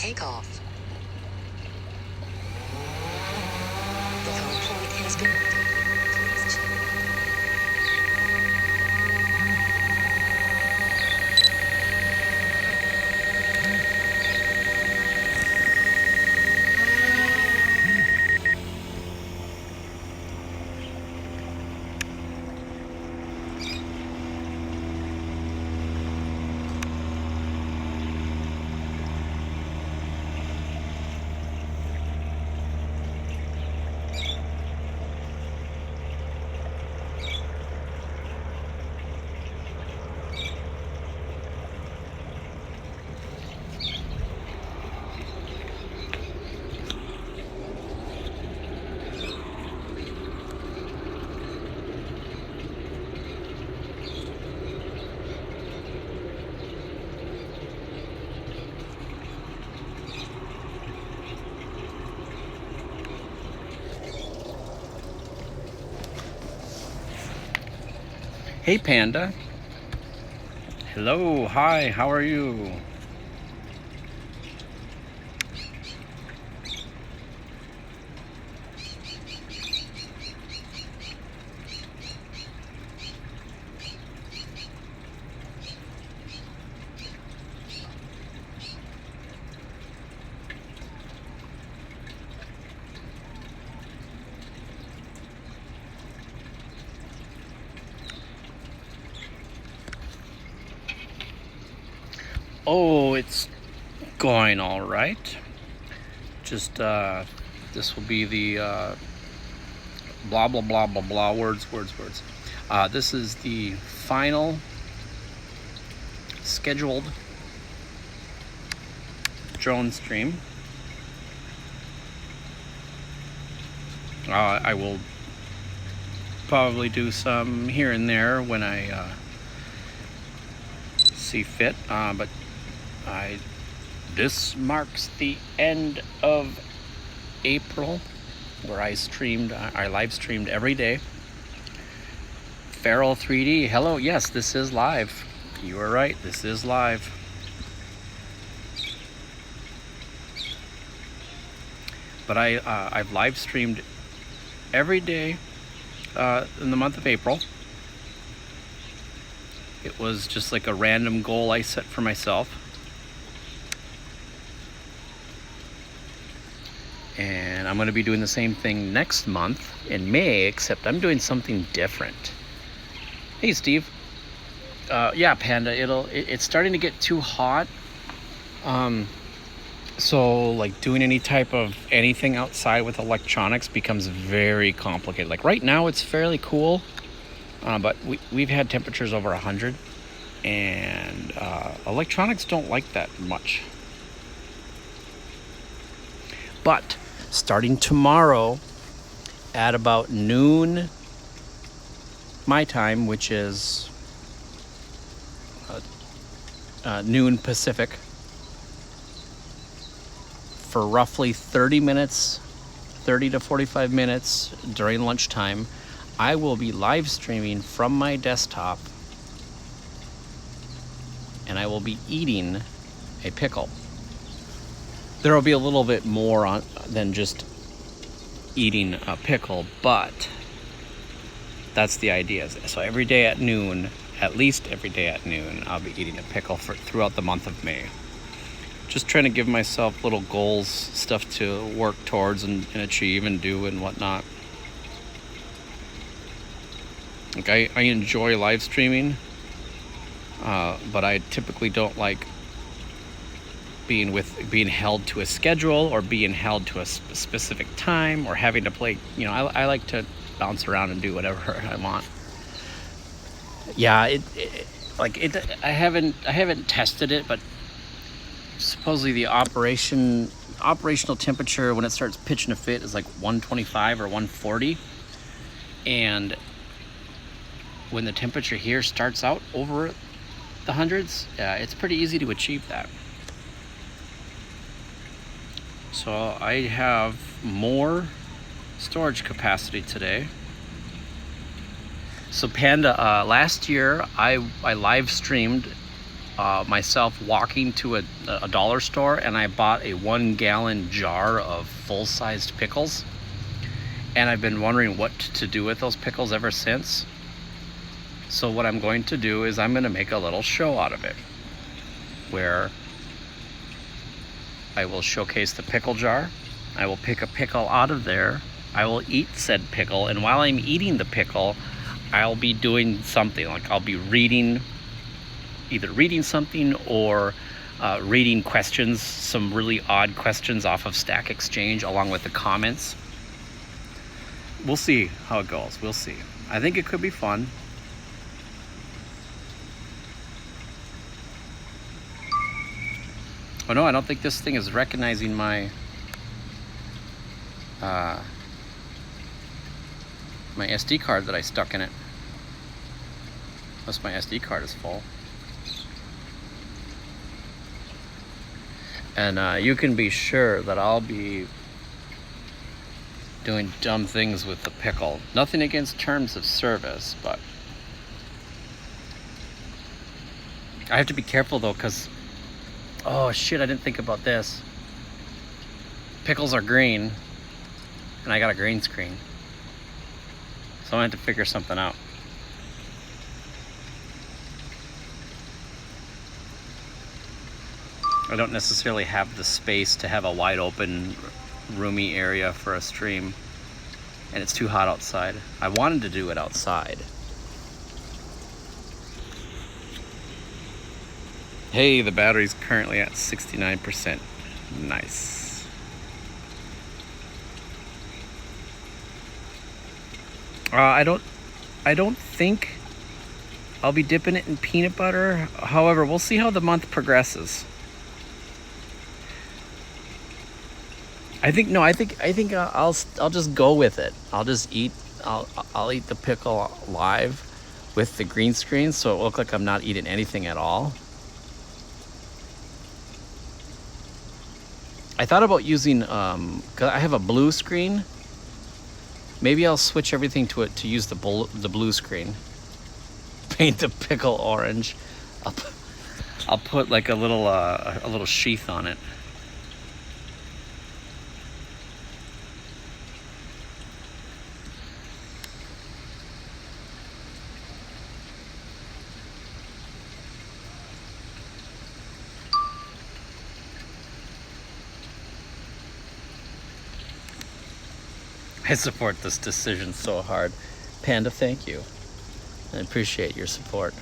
Takeoff. The home point has been ready. Please check. Hey Panda. Hello, hi, how are you? Oh, it's going all right. Just this will be the blah blah blah blah blah words. This is the final scheduled drone stream. I will probably do some here and there when I see fit, but this marks the end of April, where I live streamed every day. Feral 3D, hello, yes, this is live. You are right, this is live. But I've live streamed every day in the month of April. It was just like a random goal I set for myself. And I'm going to be doing the same thing next month in May, except I'm doing something different. Hey, Steve. Yeah, Panda, it's starting to get too hot. So like doing any type of anything outside with electronics becomes very complicated. Like right now it's fairly cool, but we've had temperatures over 100, and electronics don't like that much. But starting tomorrow at about noon my time, which is noon Pacific, for roughly 30 to 45 minutes during lunchtime, I will be live streaming from my desktop, and I will be eating a pickle. There will be a little bit more than just eating a pickle, but that's the idea. So every day at noon, at least every day at noon, I'll be eating a pickle throughout the month of May. Just trying to give myself little goals, stuff to work towards and achieve and do and whatnot. Like I enjoy live streaming, but I typically don't like being held to a schedule or being held to a specific time or having to play. I like to bounce around and do whatever I want. Yeah, I haven't tested it, but supposedly the operational temperature when it starts pitching a fit is like 125 or 140, and when the temperature here starts out over the hundreds, it's pretty easy to achieve that. So I have more storage capacity today. So Panda, last year I live streamed myself walking to a dollar store, and I bought a 1-gallon jar of full-sized pickles. And I've been wondering what to do with those pickles ever since. So what I'm going to do is I'm going to make a little show out of it, where I will showcase the pickle jar. I will pick a pickle out of there. I will eat said pickle, and while I'm eating the pickle, I'll be doing something. Like I'll be either reading something or reading questions, some really odd questions off of Stack Exchange, along with the comments. We'll see how it goes. We'll see. I think it could be fun. Oh no, I don't think this thing is recognizing my my SD card that I stuck in it. Unless my SD card is full. And you can be sure that I'll be doing dumb things with the pickle. Nothing against terms of service, but I have to be careful though, because oh shit, I didn't think about this. Pickles are green, and I got a green screen. So I have to figure something out. I don't necessarily have the space to have a wide open, roomy area for a stream, and it's too hot outside. I wanted to do it outside. Hey, the battery's currently at 69%. Nice. I don't think I'll be dipping it in peanut butter. However, we'll see how the month progresses. I think I'll just go with it. I'll eat the pickle live with the green screen, so it looks like I'm not eating anything at all. I thought about using 'cause I have a blue screen. Maybe I'll switch everything to it to use the blue screen. Paint the pickle orange. I'll put like a little sheath on it. I support this decision so hard. Panda, thank you. I appreciate your support.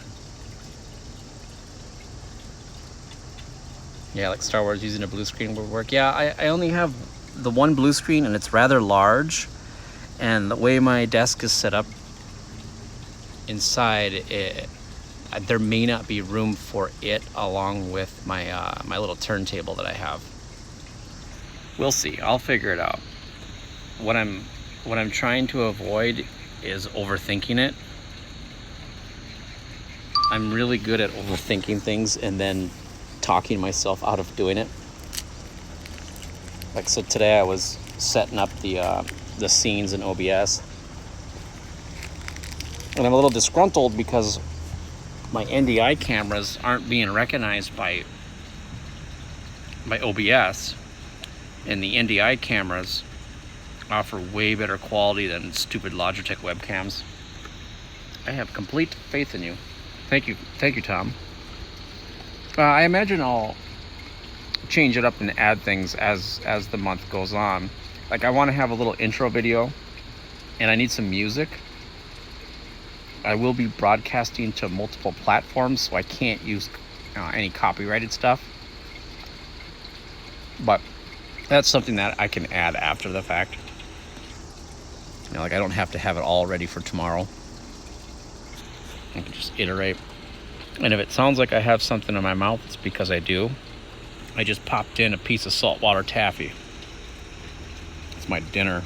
Yeah, like Star Wars using a blue screen would work. Yeah, I only have the one blue screen, and it's rather large. And the way my desk is set up inside, there may not be room for it along with my my little turntable that I have. We'll see. I'll figure it out. What I'm trying to avoid is overthinking it. I'm really good at overthinking things and then talking myself out of doing it. Like, so today I was setting up the scenes in OBS, and I'm a little disgruntled because my NDI cameras aren't being recognized by OBS, and the NDI cameras offer way better quality than stupid Logitech webcams. I have complete faith in you. Thank you, Tom. I imagine I'll change it up and add things as the month goes on. Like, I want to have a little intro video, and I need some music. I will be broadcasting to multiple platforms, so I can't use any copyrighted stuff. But that's something that I can add after the fact. You know, like, I don't have to have it all ready for tomorrow. I can just iterate. And if it sounds like I have something in my mouth, it's because I do. I just popped in a piece of saltwater taffy. It's my dinner.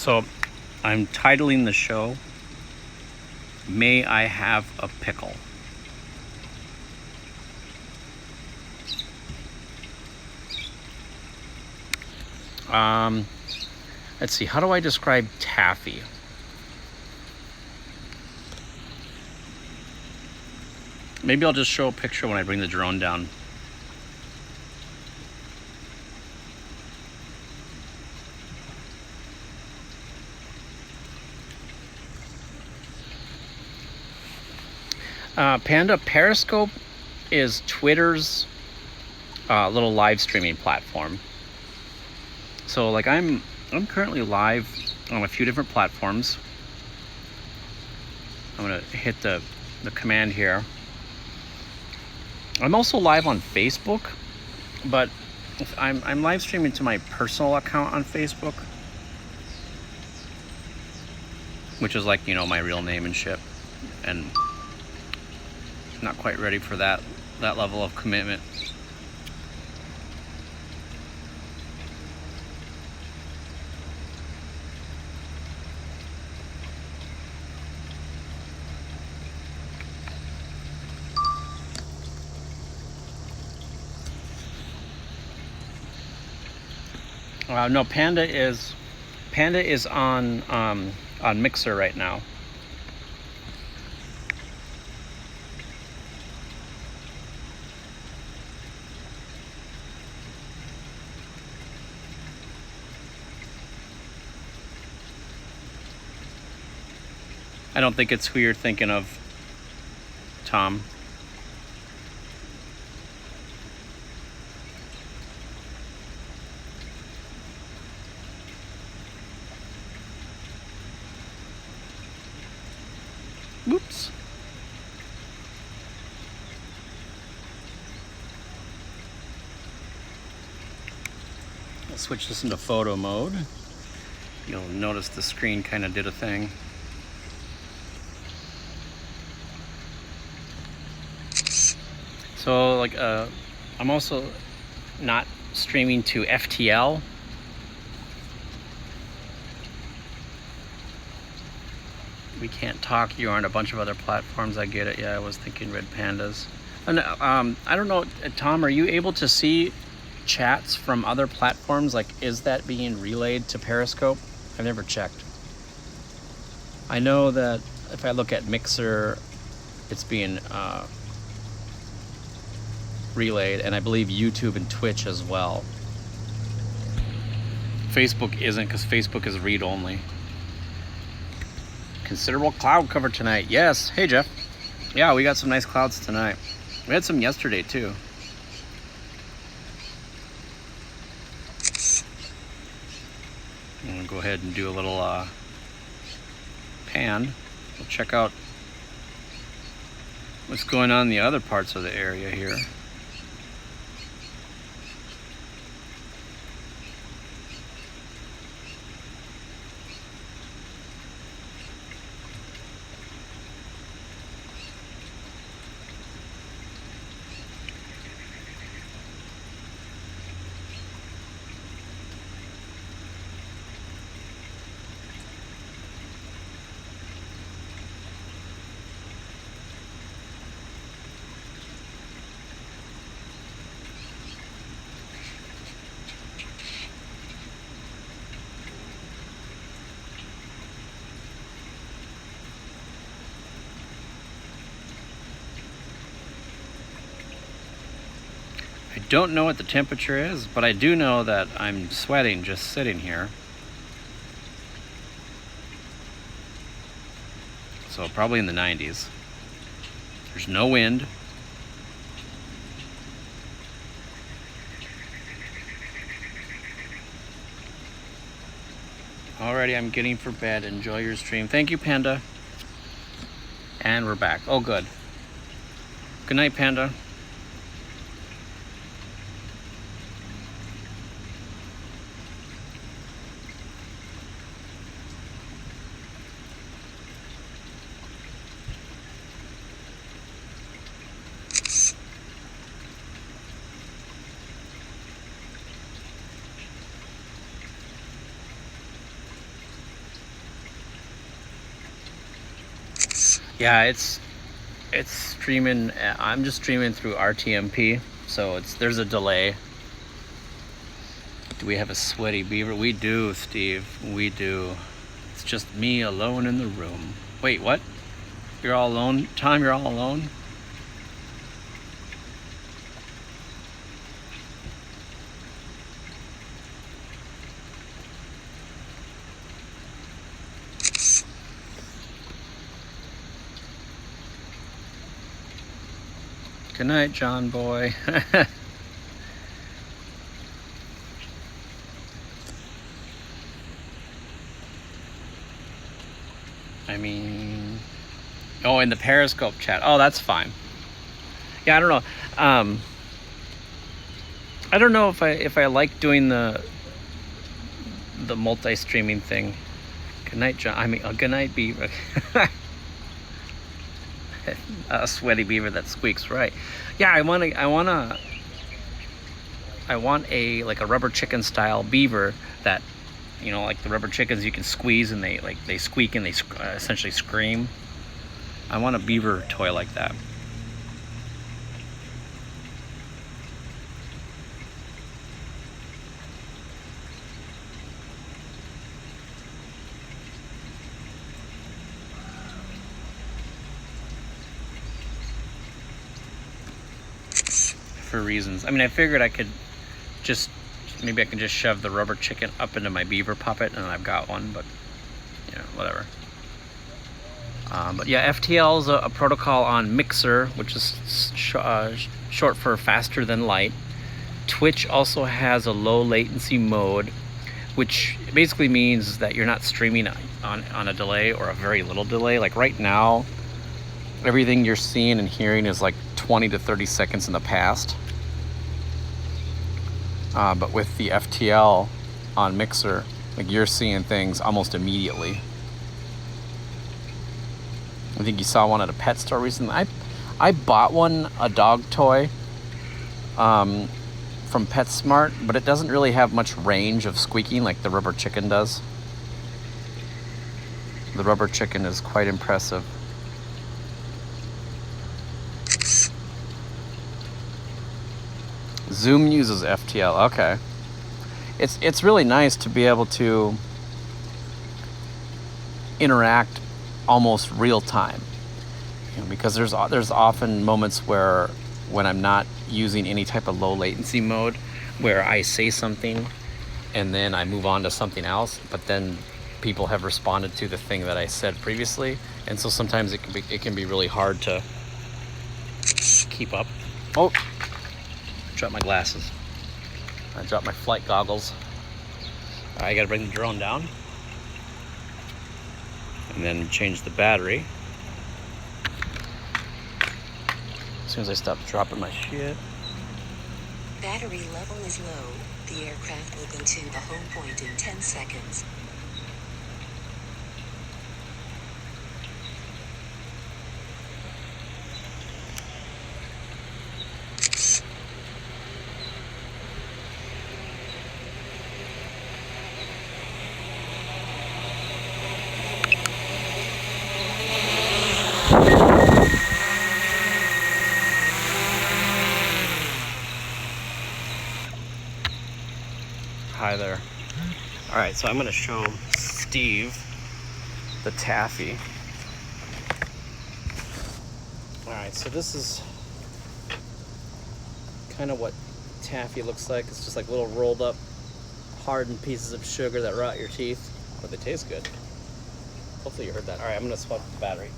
So I'm titling the show, May I Have a Pickle? Let's see, how do I describe taffy? Maybe I'll just show a picture when I bring the drone down. Panda, Periscope is Twitter's little live streaming platform. So like I'm currently live on a few different platforms. I'm gonna hit the command here. I'm also live on Facebook, but I'm live streaming to my personal account on Facebook, which is like, you know, my real name and shit, and not quite ready for that level of commitment. No, Panda is on Mixer right now. I don't think it's who you're thinking of, Tom. Whoops. I'll switch this into photo mode. You'll notice the screen kind of did a thing. So like I'm also not streaming to FTL. We can't talk. You're on a bunch of other platforms. I get it. Yeah, I was thinking Red Pandas. And I don't know, Tom, are you able to see chats from other platforms? Like, is that being relayed to Periscope? I've never checked. I know that if I look at Mixer, it's being relayed, and I believe YouTube and Twitch as well. Facebook isn't, because Facebook is read only. Considerable cloud cover tonight. Yes. Hey, Jeff. Yeah, we got some nice clouds tonight. We had some yesterday too. I'm gonna go ahead and do a little pan. We'll check out what's going on in the other parts of the area here. I don't know what the temperature is, but I do know that I'm sweating just sitting here. So probably in the 90s. There's no wind. Alrighty, I'm getting for bed. Enjoy your stream. Thank you, Panda. And we're back. Oh, good. Good night, Panda. Yeah, it's streaming. I'm just streaming through RTMP, so there's a delay. Do we have a sweaty beaver? We do, Steve. We do. It's just me alone in the room. Wait, what? You're all alone? Tom, you're all alone? Good night, John boy. I mean, oh, in the Periscope chat. Oh, that's fine. Yeah, I don't know. I don't know if I like doing the multi-streaming thing. Good night, John. I mean, good night, Beaver. A sweaty beaver that squeaks, right? Yeah, I want a like a rubber chicken style beaver that, you know, like the rubber chickens you can squeeze and they squeak and they essentially scream. I want a beaver toy like that. For reasons. I mean, I figured I could just, maybe I can just shove the rubber chicken up into my beaver puppet and I've got one, but, you know, whatever. But yeah, FTL is a protocol on Mixer, which is short for faster than light. Twitch also has a low latency mode, which basically means that you're not streaming on a delay or a very little delay. Like right now, everything you're seeing and hearing is like 20 to 30 seconds in the past. But with the FTL on Mixer, like you're seeing things almost immediately. I think you saw one at a pet store recently. I bought one, a dog toy, from PetSmart, but it doesn't really have much range of squeaking like the rubber chicken does. The rubber chicken is quite impressive. Zoom uses FTL. Okay, it's really nice to be able to interact almost real time, you know, because there's often moments where when I'm not using any type of low latency mode, where I say something and then I move on to something else, but then people have responded to the thing that I said previously, and so sometimes it can be really hard to keep up. Oh, dropped my glasses. I dropped my flight goggles. I gotta bring the drone down and then change the battery as soon as I stop dropping my shit. Battery level is low. The aircraft will go to the home point in 10 seconds. Hi there. All right, so I'm gonna show Steve the taffy. All right, so this is kind of what taffy looks like. It's just like little rolled up, hardened pieces of sugar that rot your teeth, but they taste good. Hopefully you heard that. All right, I'm gonna swap the battery.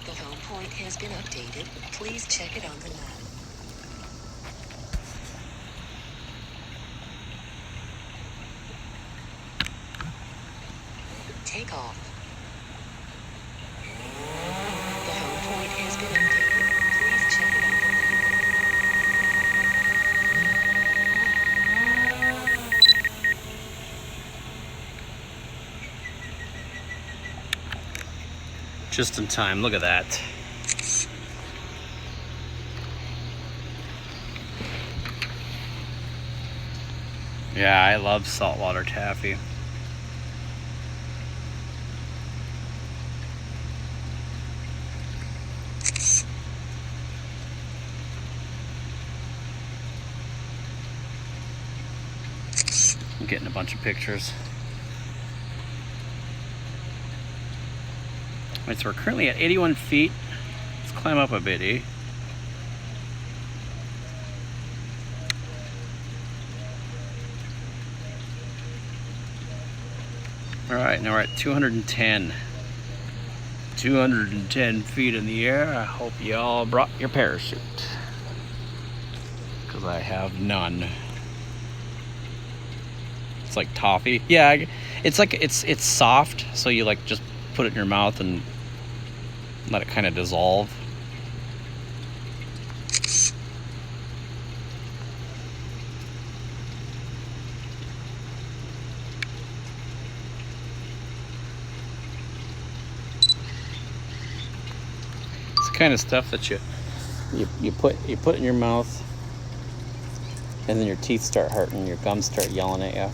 The home point has been updated. Please check it on the map. Take off. The home point has been updated. Please check it on the map. Just in time. Look at that. Yeah, I love saltwater taffy. I'm getting a bunch of pictures. Alright, so we're currently at 81 feet. Let's climb up a bit, eh? Alright, now we're at 210. 210 feet in the air. I hope y'all brought your parachute, because I have none. It's like toffee. Yeah, it's like it's soft, so you like just put it in your mouth and let it kind of dissolve. It's the kind of stuff that you put in your mouth, and then your teeth start hurting, your gums start yelling at you.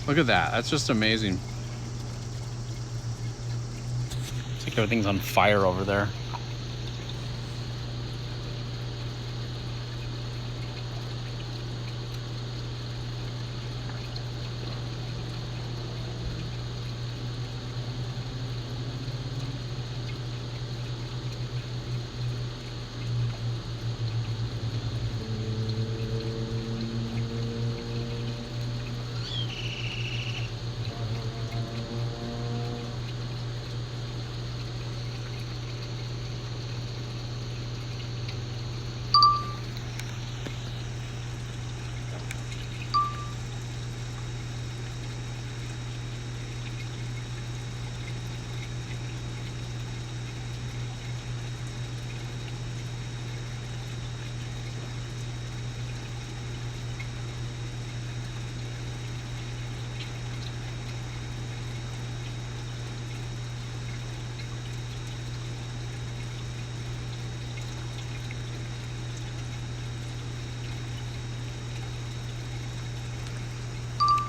Look at that. That's just amazing. It's like everything's on fire over there.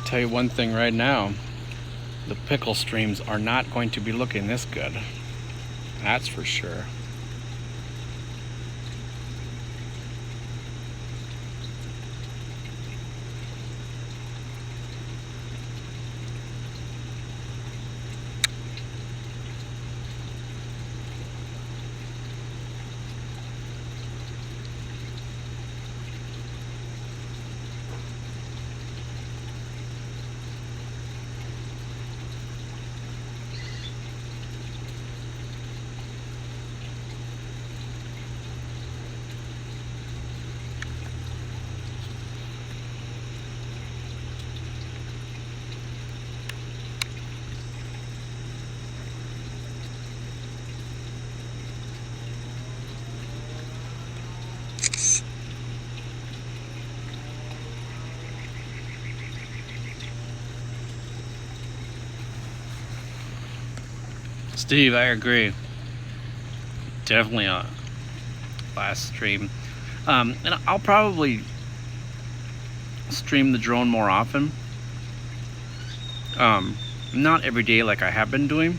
Tell you one thing right now, the pickle streams are not going to be looking this good. That's for sure. Steve, I agree. Definitely a last stream. And I'll probably stream the drone more often. Not every day like I have been doing,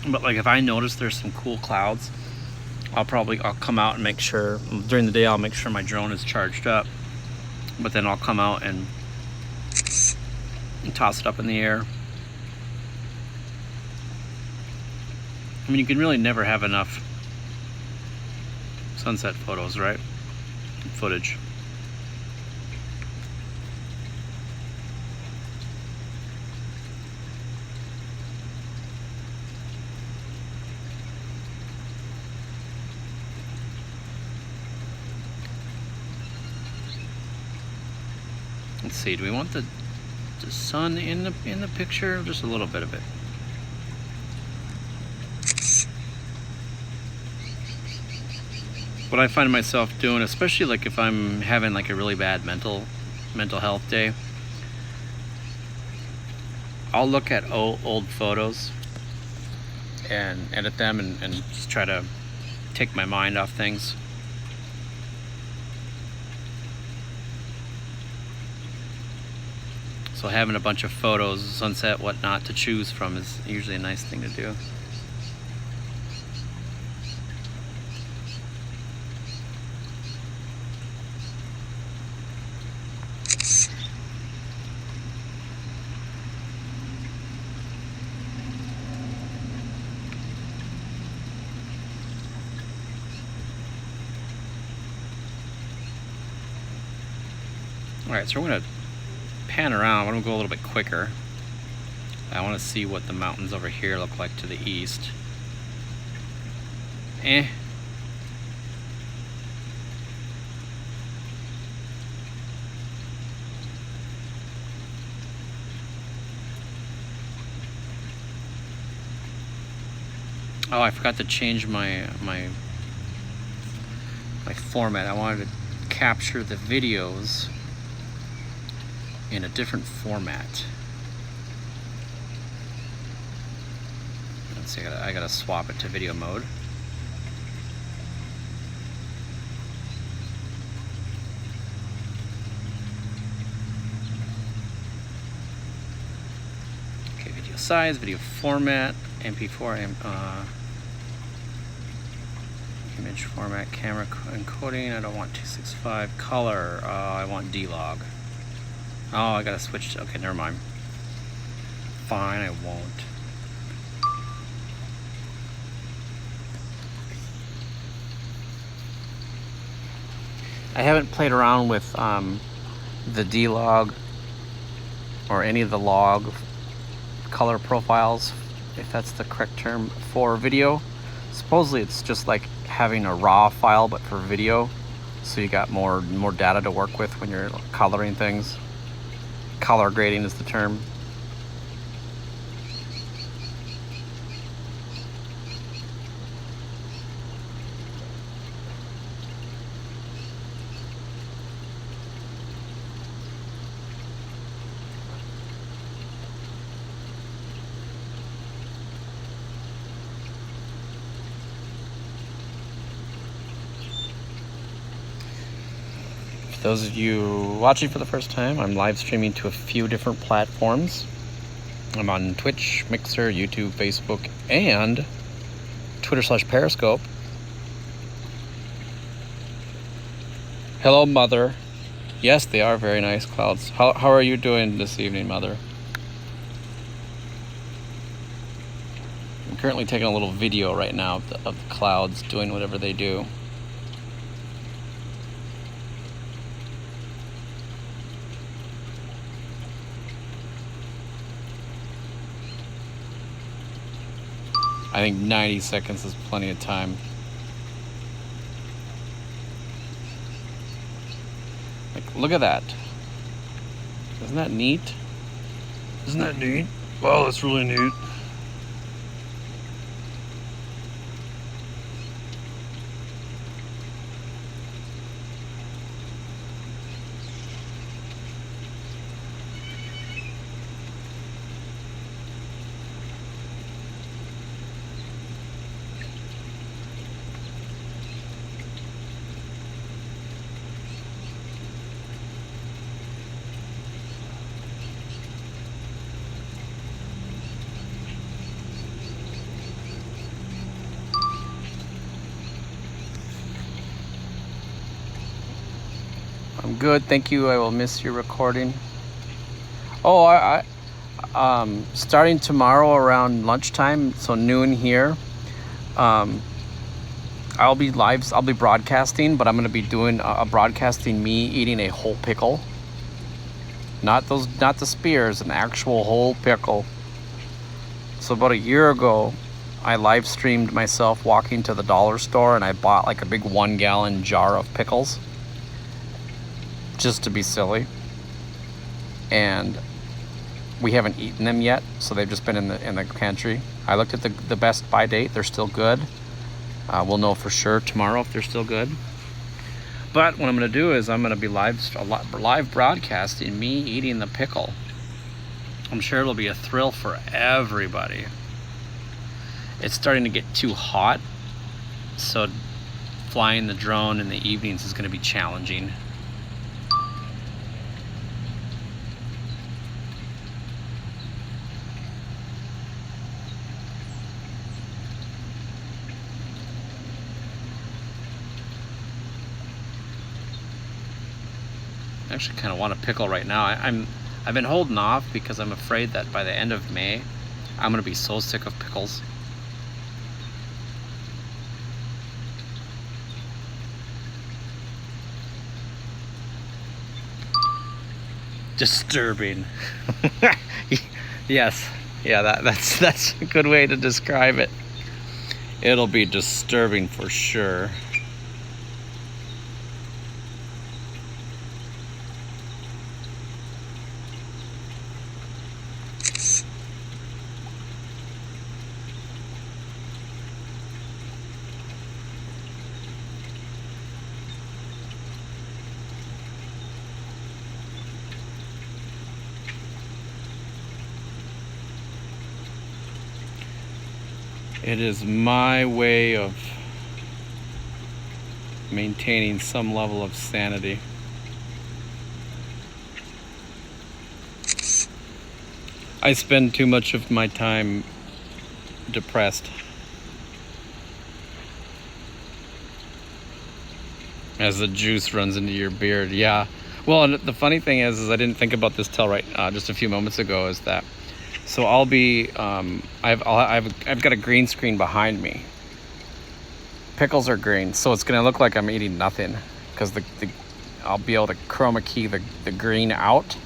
but like if I notice there's some cool clouds, I'll come out and make sure during the day I'll make sure my drone is charged up, but then I'll come out and toss it up in the air. I mean, you can really never have enough sunset photos, right? Footage. Let's see, do we want the sun in the picture? Just a little bit of it. what I find myself doing, especially like if I'm having like a really bad mental health day, I'll look at old photos and edit them and just try to take my mind off things. So having a bunch of photos, sunset, whatnot, to choose from is usually a nice thing to do. Alright, so we're going to pan around. I'm going to go a little bit quicker. I want to see what the mountains over here look like to the east. Oh, I forgot to change my format. I wanted to capture the videos in a different format. Let's see, I gotta swap it to video mode. Okay, video size, video format, MP4, image format, camera encoding. I don't want 265. Color, I want D-Log. Oh, I gotta switch to, okay, never mind. Fine, I won't. I haven't played around with the D-Log or any of the log color profiles, if that's the correct term, for video. Supposedly it's just like having a raw file but for video, so you got more data to work with when you're coloring things. Color grading is the term. Those of you watching for the first time, I'm live streaming to a few different platforms. I'm on Twitch, Mixer, YouTube, Facebook, and Twitter/Periscope. Hello, Mother. Yes, they are very nice clouds. How are you doing this evening, Mother? I'm currently taking a little video right now of the clouds doing whatever they do. I think 90 seconds is plenty of time. Like, look at that. Isn't that neat? Isn't that neat? Wow, that's really neat. I'm good, thank you. I will miss your recording. Oh, I starting tomorrow around lunchtime, so noon here. I'll be broadcasting, but I'm going to be doing broadcasting me eating a whole pickle. Not the spears, an actual whole pickle. So about a year ago, I live streamed myself walking to the dollar store and I bought like a big 1-gallon jar of pickles. Just to be silly. And we haven't eaten them yet, so they've just been in the pantry. I looked at the best by date, they're still good. We'll know for sure tomorrow if they're still good. But what I'm going to do is I'm going to be live broadcasting me eating the pickle. I'm sure it'll be a thrill for everybody. It's starting to get too hot, so flying the drone in the evenings is going to be challenging. I actually kind of want a pickle right now. I've been holding off because I'm afraid that by the end of May, I'm going to be so sick of pickles. Disturbing. Yes. Yeah, that's a good way to describe it. It'll be disturbing for sure. It is my way of maintaining some level of sanity. I spend too much of my time depressed. As the juice runs into your beard, yeah. Well, and the funny thing is I didn't think about this till just a few moments ago. Is that so? I'll be I've got a green screen behind me. Pickles are green, so it's gonna look like I'm eating nothing because I'll be able to chroma key the green out,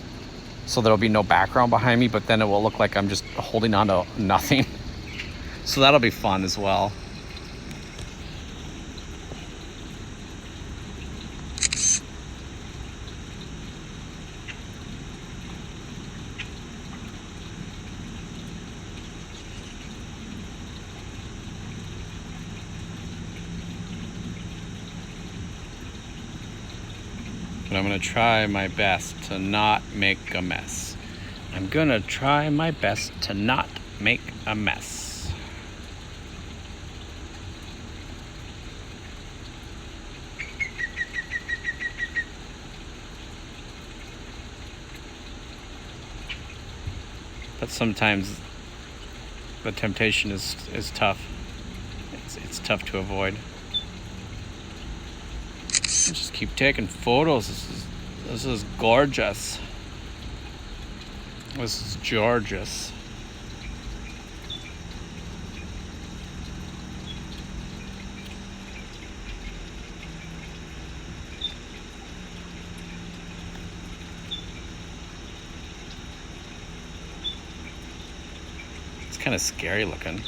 so there'll be no background behind me. But then it will look like I'm just holding on to nothing. So that'll be fun as well. But I'm gonna try my best to not make a mess. I'm gonna try my best to not make a mess. But sometimes the temptation is tough. It's tough to avoid. Just keep taking photos. This is gorgeous. This is gorgeous. It's kind of scary looking.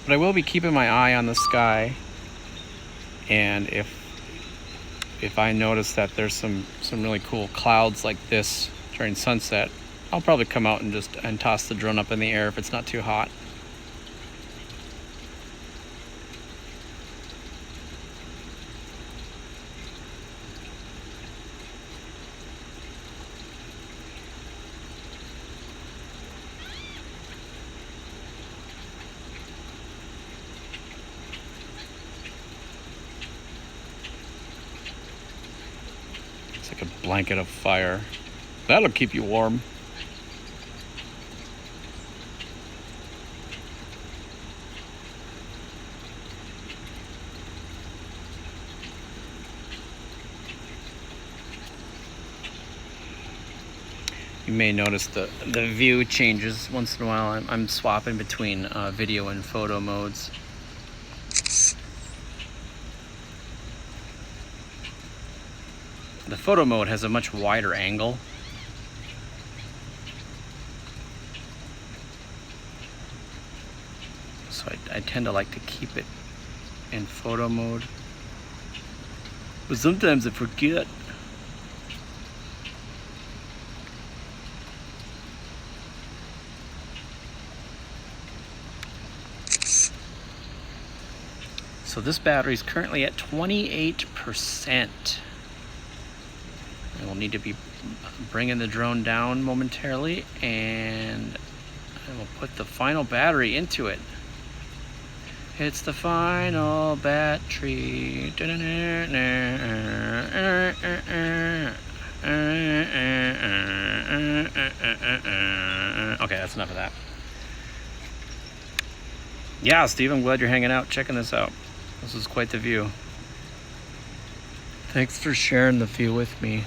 But I will be keeping my eye on the sky, and if I notice that there's some really cool clouds like this during sunset, I'll probably come out and toss the drone up in the air if it's not too hot. It's like a blanket of fire. That'll keep you warm. You may notice the view changes once in a while. I'm swapping between video and photo modes. The photo mode has a much wider angle. So I tend to like to keep it in photo mode. But sometimes I forget. So this battery is currently at 28%. I will need to be bringing the drone down momentarily, and I will put the final battery into it. It's the final battery. Okay, that's enough of that. Yeah, Steve, I'm glad you're hanging out, checking this out. This is quite the view. Thanks for sharing the view with me.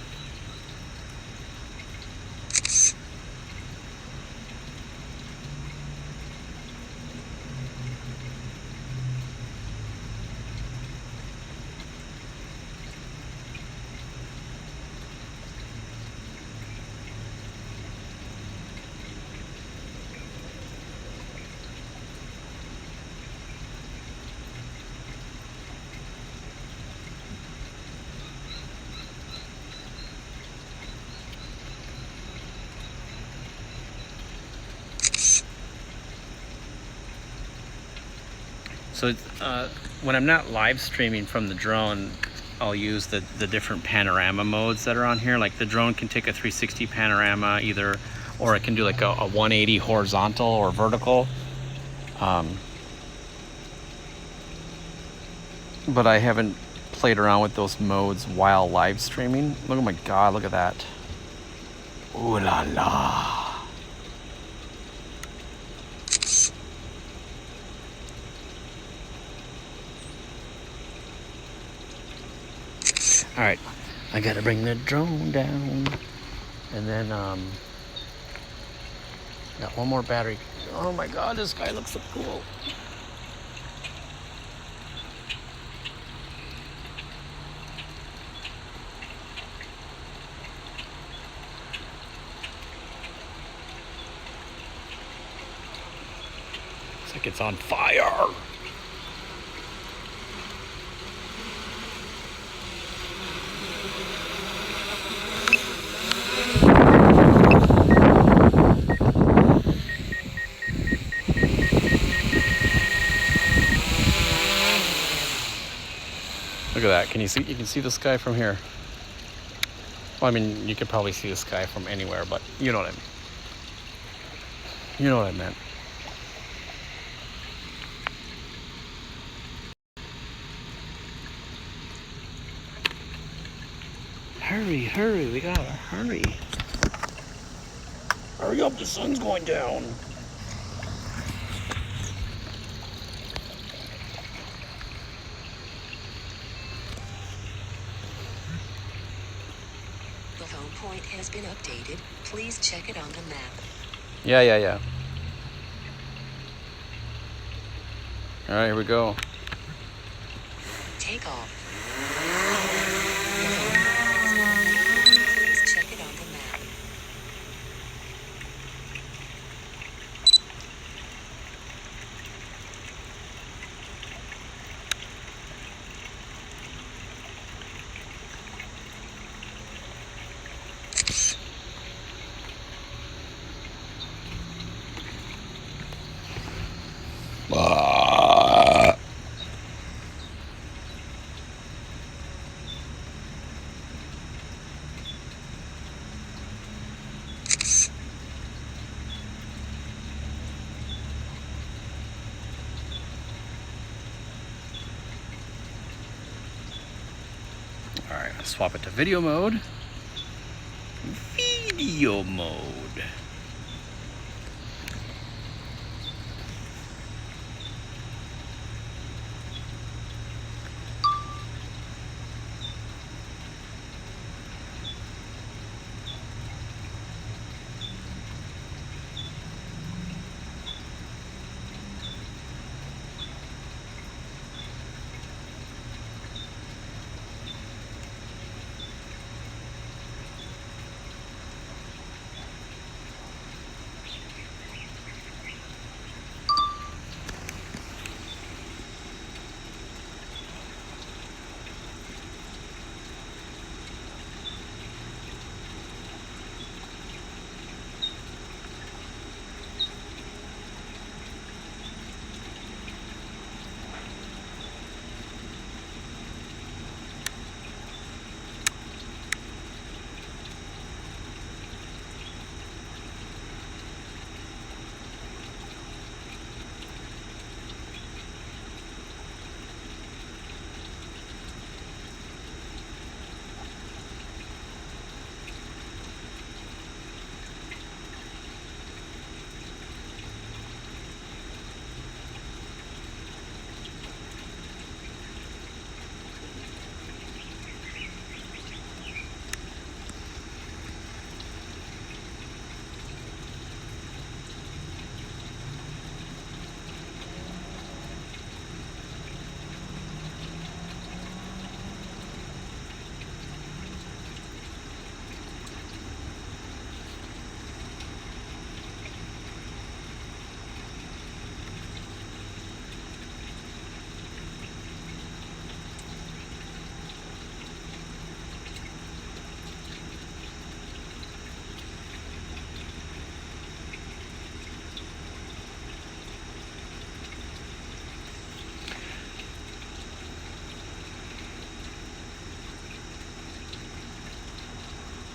So when I'm not live streaming from the drone, I'll use the different panorama modes that are on here. Like the drone can take a 360 panorama either, or it can do like a 180 horizontal or vertical. But I haven't played around with those modes while live streaming. Look, oh my God, look at that. Ooh la la. All right, I gotta bring the drone down, and then got one more battery. Oh my God, this guy looks so cool. Looks like it's on fire. Look at that. Can you see? You can see the sky from here. Well, I mean, you could probably see the sky from anywhere, but you know what I mean. You know what I meant. Hurry, hurry, we gotta hurry. Hurry up, the sun's going down. The home point has been updated. Please check it on the map. Yeah. All right, here we go. Take off. The home point has been updated. Please check it on the map. All right, let's swap it to video mode. Video mode.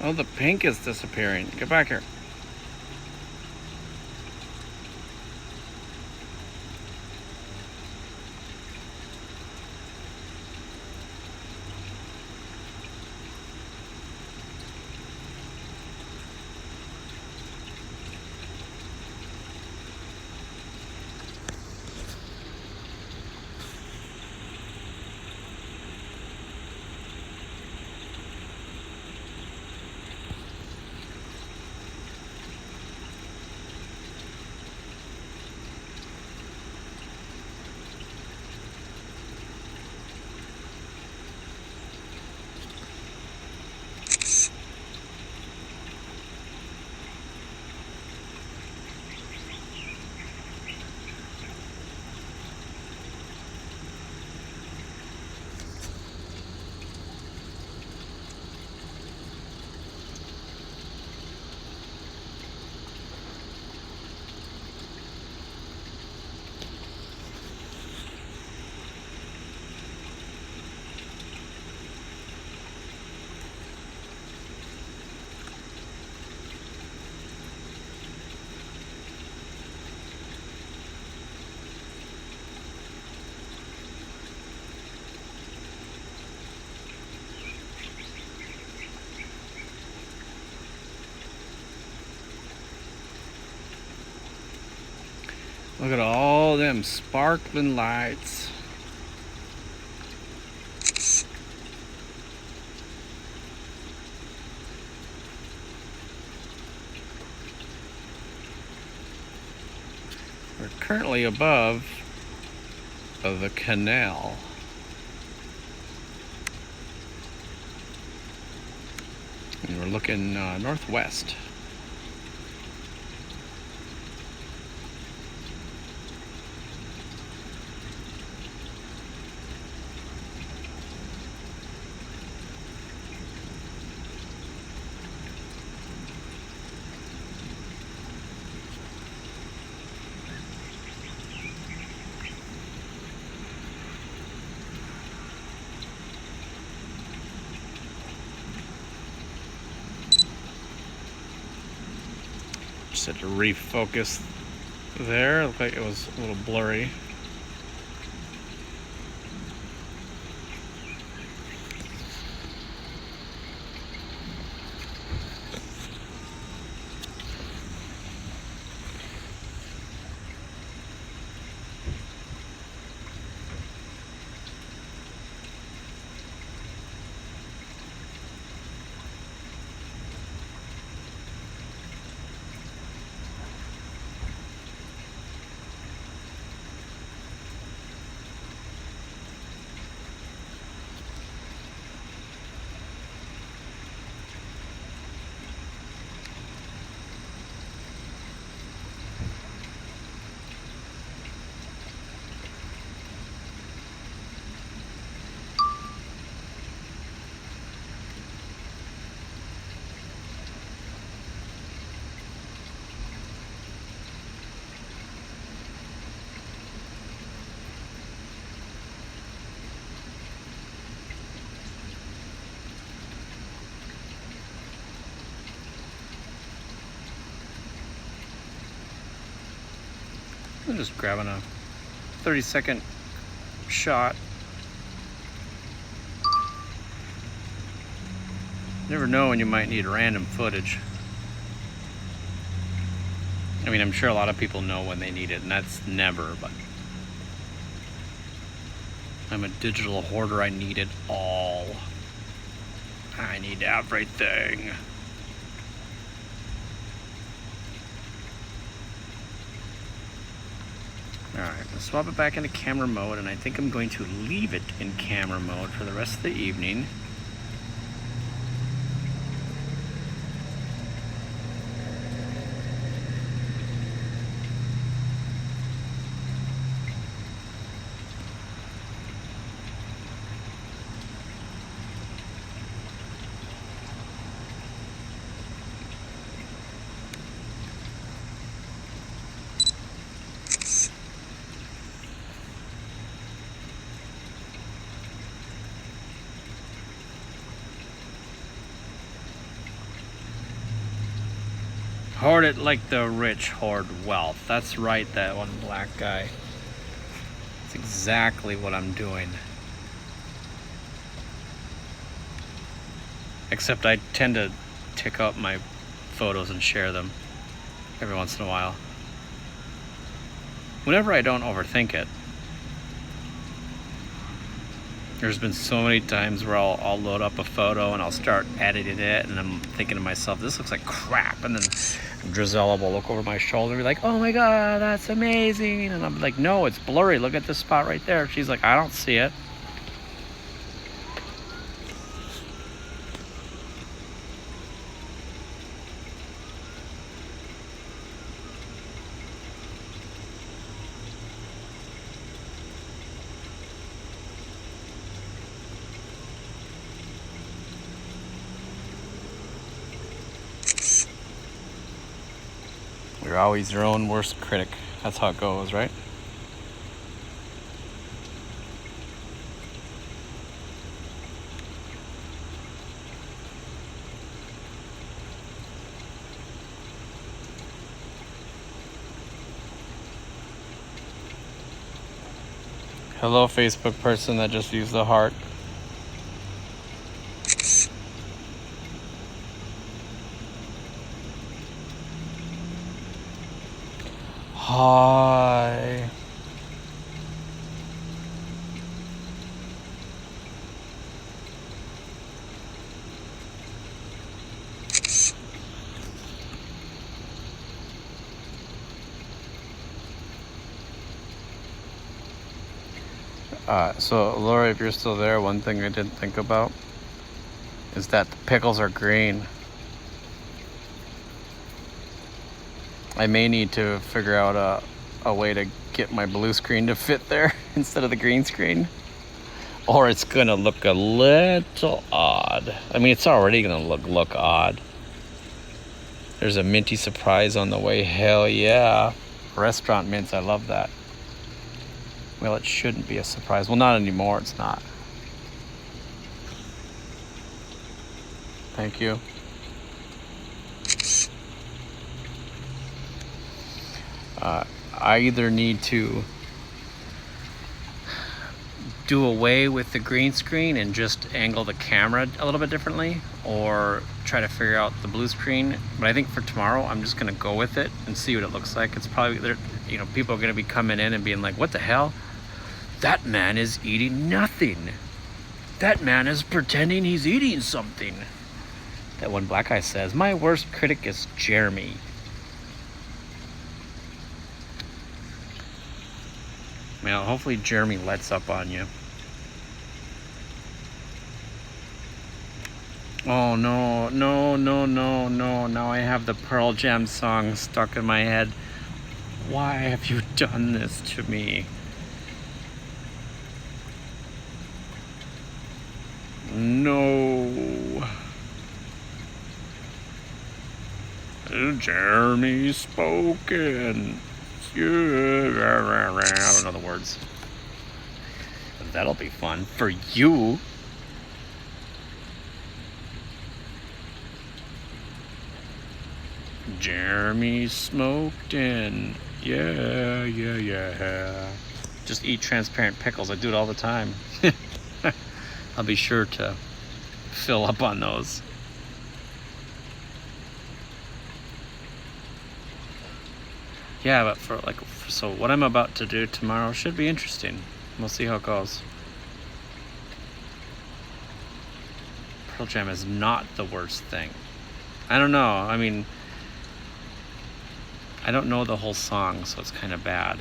Oh, the pink is disappearing. Get back here. Look at all them sparkling lights. We're currently above the canal. And we're looking northwest. Just had to refocus there. It looked like it was a little blurry. I'm just grabbing a 30-second shot. Never know when you might need random footage. I mean, I'm sure a lot of people know when they need it, and that's never, but I'm a digital hoarder. I need it all. I need everything. Alright, I'll swap it back into camera mode, and I think I'm going to leave it in camera mode for the rest of the evening. Hoard it like the rich hoard wealth. That's right, that one black guy. That's exactly what I'm doing. Except I tend to tick up my photos and share them every once in a while. Whenever I don't overthink it. There's been so many times where I'll load up a photo and I'll start editing it, and I'm thinking to myself, this looks like crap. And then Drizella will look over my shoulder and be like, oh my God, that's amazing. And I'm like, no, it's blurry. Look at this spot right there. She's like, I don't see it. You're always your own worst critic. That's how it goes, right? Hello, Facebook person that just used the heart. Hi. So Laura, if you're still there, one thing I didn't think about is that the pickles are green. I may need to figure out a way to get my blue screen to fit there instead of the green screen. Or it's gonna look a little odd. I mean, it's already gonna look odd. There's a minty surprise on the way. Hell yeah. Restaurant mints, I love that. Well, it shouldn't be a surprise. Well, not anymore, it's not. Thank you. I either need to do away with the green screen and just angle the camera a little bit differently, or try to figure out the blue screen. But I think for tomorrow, I'm just gonna go with it and see what it looks like. It's probably, you know, people are gonna be coming in and being like, what the hell? That man is eating nothing. That man is pretending he's eating something. That one black guy says, my worst critic is Jeremy. Well, hopefully Jeremy lets up on you. Oh no, no, no, no, no. Now I have the Pearl Jam song stuck in my head. Why have you done this to me? No. Jeremy spoken. I don't know the words. That'll be fun for you. Jeremy smoked in. Yeah. Just eat transparent pickles. I do it all the time. I'll be sure to fill up on those. Yeah, but so what I'm about to do tomorrow should be interesting. We'll see how it goes. Pearl Jam is not the worst thing. I don't know. I mean, I don't know the whole song, so it's kind of bad.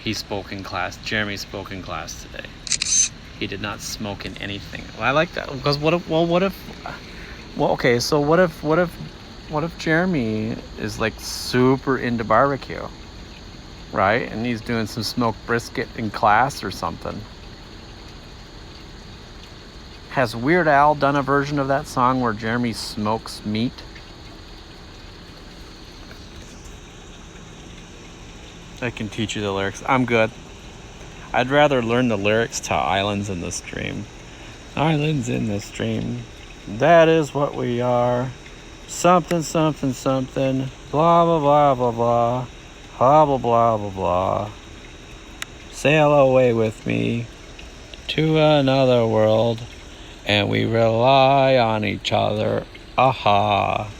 He spoke in class. Jeremy spoke in class today. He did not smoke in anything. Well, I like that, because what if Jeremy is like super into barbecue, right? And he's doing some smoked brisket in class or something. Has Weird Al done a version of that song where Jeremy smokes meat? I can teach you the lyrics. I'm good. I'd rather learn the lyrics to Islands in the Stream. Islands in the stream. That is what we are. Something, something, something. Blah, blah, blah, blah, blah. Blah, blah, blah, blah, blah. Sail away with me to another world. And we rely on each other. Aha.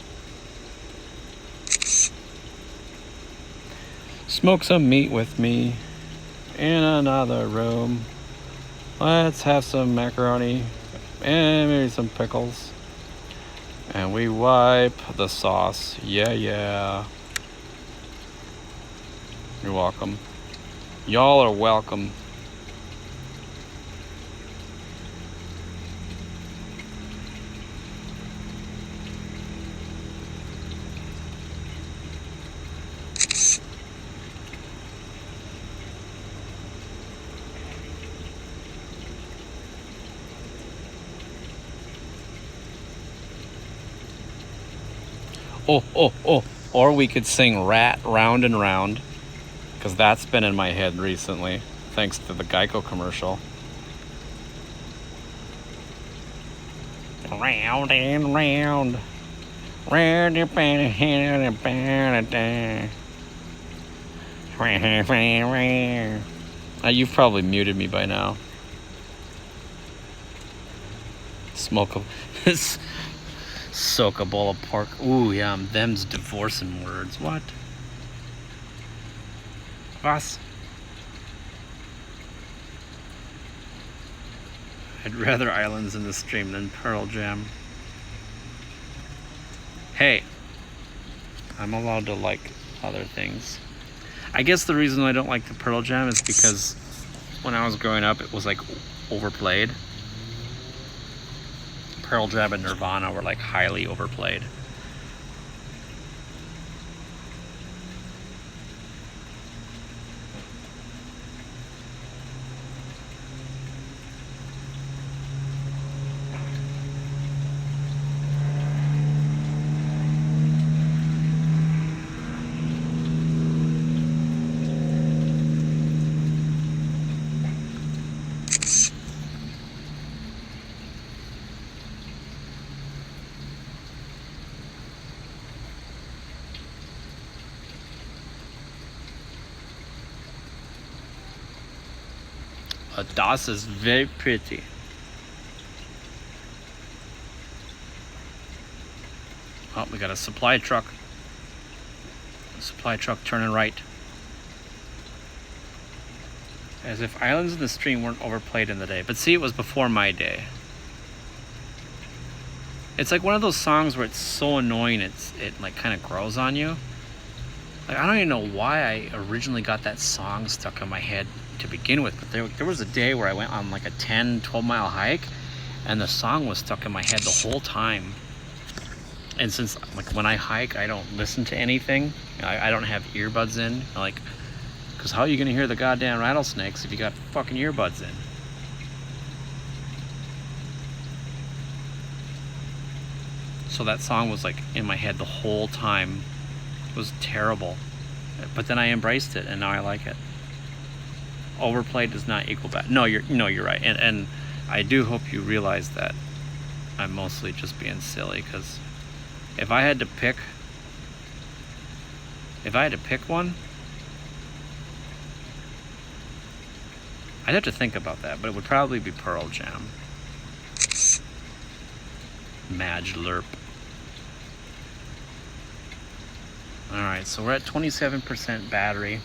Smoke some meat with me in another room. Let's have some macaroni and maybe some pickles. And we wipe the sauce. Yeah, yeah. You're welcome. Y'all are welcome. Oh. Or we could sing Rat Round and Round, because that's been in my head recently, thanks to the Geico commercial. Round and round. Round and round. You've probably muted me by now. Soak a bowl of pork. Ooh, yeah, them's divorcing words. What? Was? I'd rather Islands in the Stream than Pearl Jam. Hey, I'm allowed to like other things. I guess the reason I don't like the Pearl Jam is because when I was growing up, it was like overplayed. Pearl Jam and Nirvana were like highly overplayed. Das is very pretty. Oh, we got a supply truck. Supply truck turning right. As if Islands in the Stream weren't overplayed in the day. But see, it was before my day. It's like one of those songs where it's so annoying it like kind of grows on you. Like, I don't even know why I originally got that song stuck in my head to begin with, but there was a day where I went on like a 10-12 mile hike and the song was stuck in my head the whole time. And since like when I hike, I don't listen to anything. I don't have earbuds in, like, because how are you gonna hear the goddamn rattlesnakes if you got fucking earbuds in? So that song was like in my head the whole time. It was terrible, but then I embraced it and now I like it. Overplayed does not equal bad. No, you're right, and I do hope you realize that I'm mostly just being silly, because if I had to pick one, I'd have to think about that, but it would probably be Pearl Jam. Madge Lerp. Alright, so we're at 27% battery.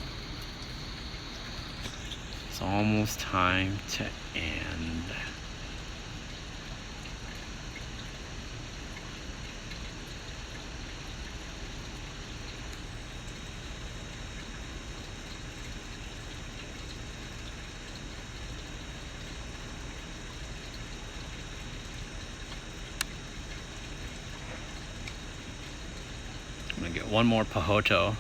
It's almost time to end. I'm gonna get one more Pahoto.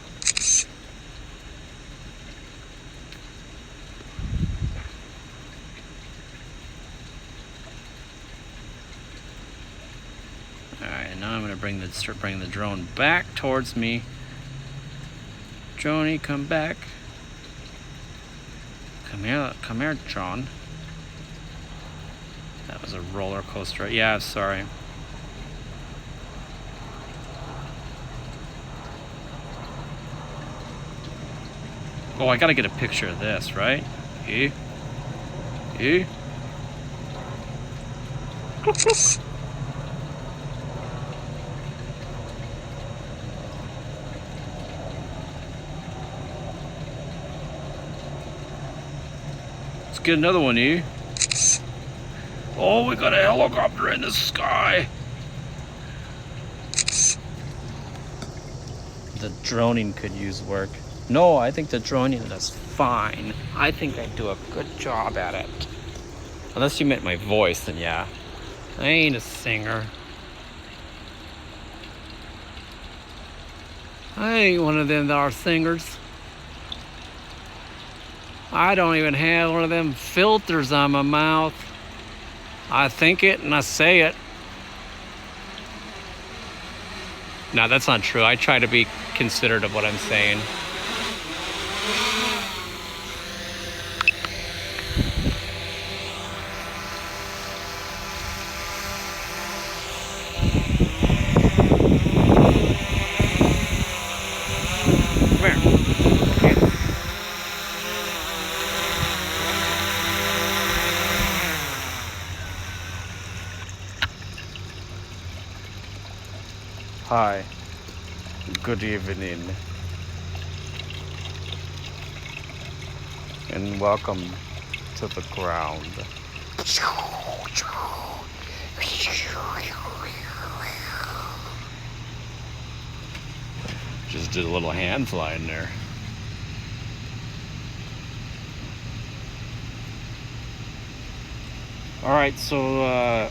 Alright, now I'm gonna start bringing the drone back towards me. Droney, come back. Come here, John. That was a roller coaster. Yeah, sorry. Oh, I gotta get a picture of this, right? Eh? Eh? Let's get another one, eh? Oh, we got a helicopter in the sky. The droning could use work. No, I think the droning does fine. I think I do a good job at it. Unless you meant my voice, then yeah. I ain't a singer. I ain't one of them that are singers. I don't even have one of them filters on my mouth. I think it and I say it. No, that's not true. I try to be considerate of what I'm saying. Come here. Hi. Good evening. And welcome to the ground. Just did a little hand fly in there. Alright, so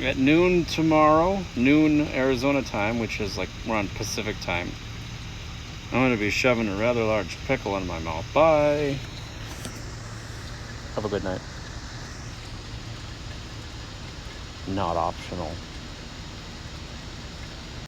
at noon tomorrow, noon Arizona time, which is like we're on Pacific time, I'm going to be shoving a rather large pickle in my mouth. Bye. Have a good night. Not optional.